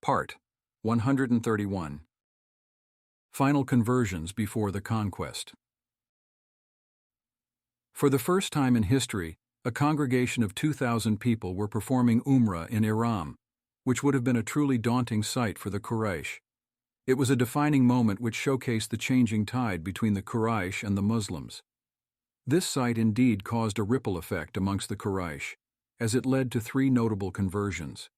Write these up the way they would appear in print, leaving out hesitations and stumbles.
Part 131. Final conversions before the conquest. For the first time in history, a congregation of 2,000 people were performing Umrah in Iram, which would have been a truly daunting sight for the Quraysh. It was a defining moment which showcased the changing tide between the Quraysh and the Muslims. This sight indeed caused a ripple effect amongst the Quraysh, as it led to 3 notable conversions.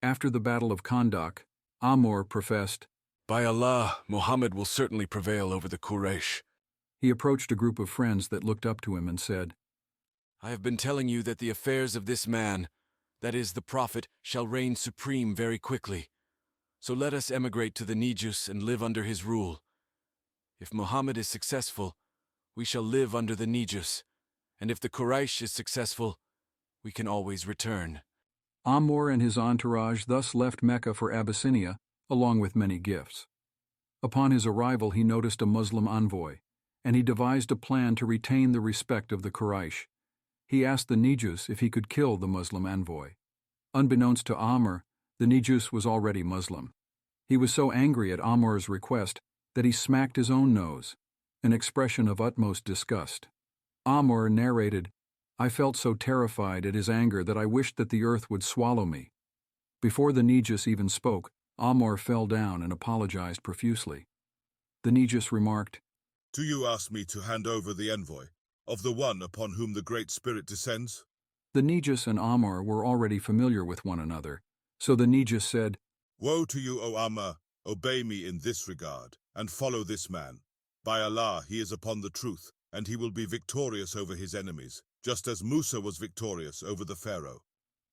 After the Battle of Khandaq, Amr professed, "By Allah, Muhammad will certainly prevail over the Quraysh." He approached a group of friends that looked up to him and said, "I have been telling you that the affairs of this man, that is, the Prophet, shall reign supreme very quickly. So let us emigrate to the Negus and live under his rule. If Muhammad is successful, we shall live under the Negus, and if the Quraysh is successful, we can always return." Amr and his entourage thus left Mecca for Abyssinia, along with many gifts. Upon his arrival he noticed a Muslim envoy, and he devised a plan to retain the respect of the Quraysh. He asked the Negus if he could kill the Muslim envoy. Unbeknownst to Amr, the Negus was already Muslim. He was so angry at Amr's request that he smacked his own nose, an expression of utmost disgust. Amr narrated, "I felt so terrified at his anger that I wished that the earth would swallow me." Before the Negus even spoke, Amr fell down and apologized profusely. The Negus remarked, "Do you ask me to hand over the envoy of the one upon whom the Great Spirit descends?" The Negus and Amr were already familiar with one another, so the Negus said, "Woe to you, O Amr! Obey me in this regard, and follow this man. By Allah, he is upon the truth, and he will be victorious over his enemies, just as Musa was victorious over the Pharaoh."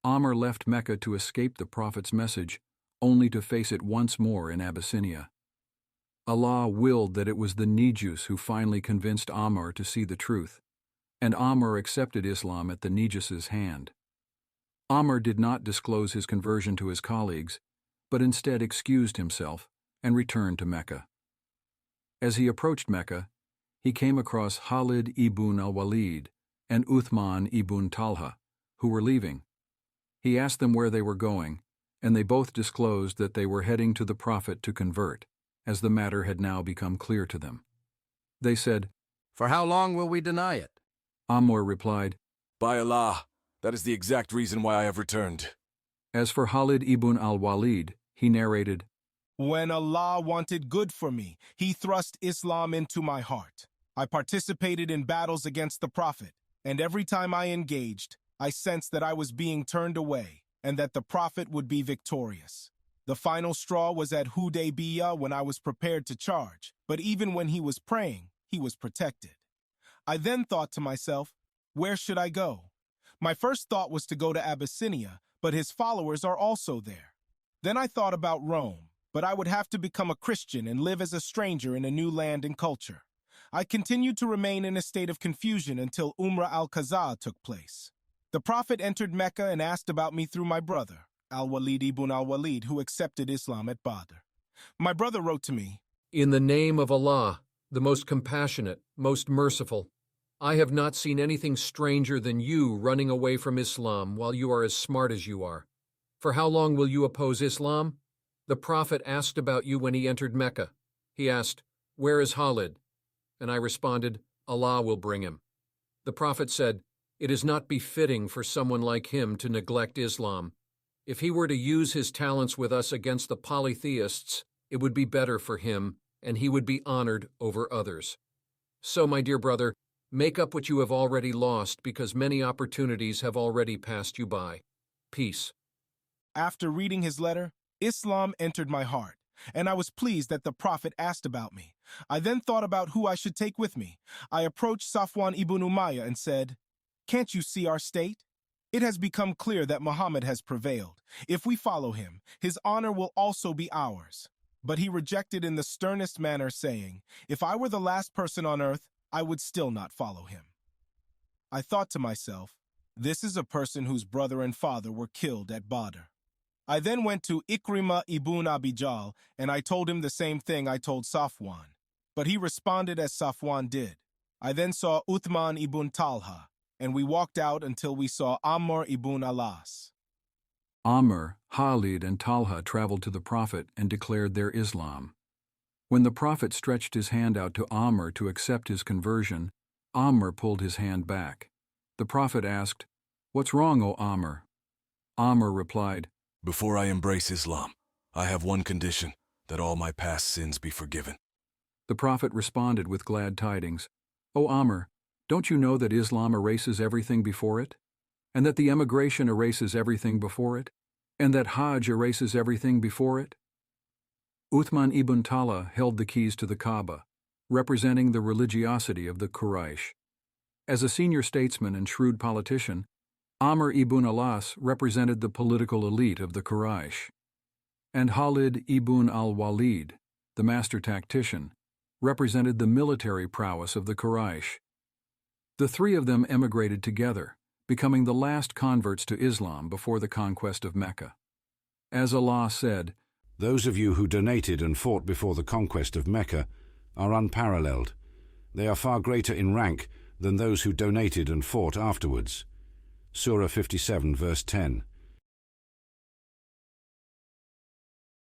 Amr left Mecca to escape the Prophet's message, only to face it once more in Abyssinia. Allah willed that it was the Negus who finally convinced Amr to see the truth, and Amr accepted Islam at the Negus's hand. Amr did not disclose his conversion to his colleagues, but instead excused himself and returned to Mecca. As he approached Mecca, he came across Khalid ibn al-Walid and Uthman ibn Talha, who were leaving. He asked them where they were going, and they both disclosed that they were heading to the Prophet to convert, as the matter had now become clear to them. They said, "For how long will we deny it?" Amr replied, "By Allah, that is the exact reason why I have returned." As for Khalid ibn al-Walid, he narrated, "When Allah wanted good for me, he thrust Islam into my heart. I participated in battles against the Prophet, and every time I engaged, I sensed that I was being turned away, and that the Prophet would be victorious. The final straw was at Hudaybiyah when I was prepared to charge, but even when he was praying, he was protected. I then thought to myself, where should I go? My first thought was to go to Abyssinia, but his followers are also there. Then I thought about Rome, but I would have to become a Christian and live as a stranger in a new land and culture. I continued to remain in a state of confusion until Umrah al-Qaza took place. The Prophet entered Mecca and asked about me through my brother, Al-Walid ibn al-Walid, who accepted Islam at Badr. My brother wrote to me, "In the name of Allah, the most compassionate, most merciful, I have not seen anything stranger than you running away from Islam while you are as smart as you are. For how long will you oppose Islam? The Prophet asked about you when he entered Mecca. He asked, 'Where is Khalid?' And I responded, 'Allah will bring him.' The Prophet said, 'It is not befitting for someone like him to neglect Islam. If he were to use his talents with us against the polytheists, it would be better for him, and he would be honored over others. So, my dear brother, make up what you have already lost, because many opportunities have already passed you by. Peace." After reading his letter, Islam entered my heart, and I was pleased that the Prophet asked about me. I then thought about who I should take with me. I approached Safwan ibn Umayyah and said, "Can't you see our state? It has become clear that Muhammad has prevailed. If we follow him, his honor will also be ours." But he rejected in the sternest manner, saying, "If I were the last person on earth, I would still not follow him." I thought to myself, this is a person whose brother and father were killed at Badr. I then went to Ikrimah ibn Abi Jahl, and I told him the same thing I told Safwan. But he responded as Safwan did. I then saw Uthman ibn Talha, and we walked out until we saw Amr ibn al-As. Amr, Khalid and Talha traveled to the Prophet and declared their Islam. When the Prophet stretched his hand out to Amr to accept his conversion, Amr pulled his hand back. The Prophet asked, "What's wrong, O Amr?" Amr replied, Before I embrace Islam, I have one condition, that all my past sins be forgiven. The Prophet responded with glad tidings, "O Amr, don't you know that Islam erases everything before it? And that the emigration erases everything before it? And that Hajj erases everything before it?" Uthman ibn Talha held the keys to the Kaaba, representing the religiosity of the Quraysh. As a senior statesman and shrewd politician, Amr ibn al-As represented the political elite of the Quraysh. And Khalid ibn al-Walid, the master tactician, represented the military prowess of the Quraysh. The three of them emigrated together, becoming the last converts to Islam before the conquest of Mecca. As Allah said, "Those of you who donated and fought before the conquest of Mecca are unparalleled. They are far greater in rank than those who donated and fought afterwards." Surah 57, verse 10.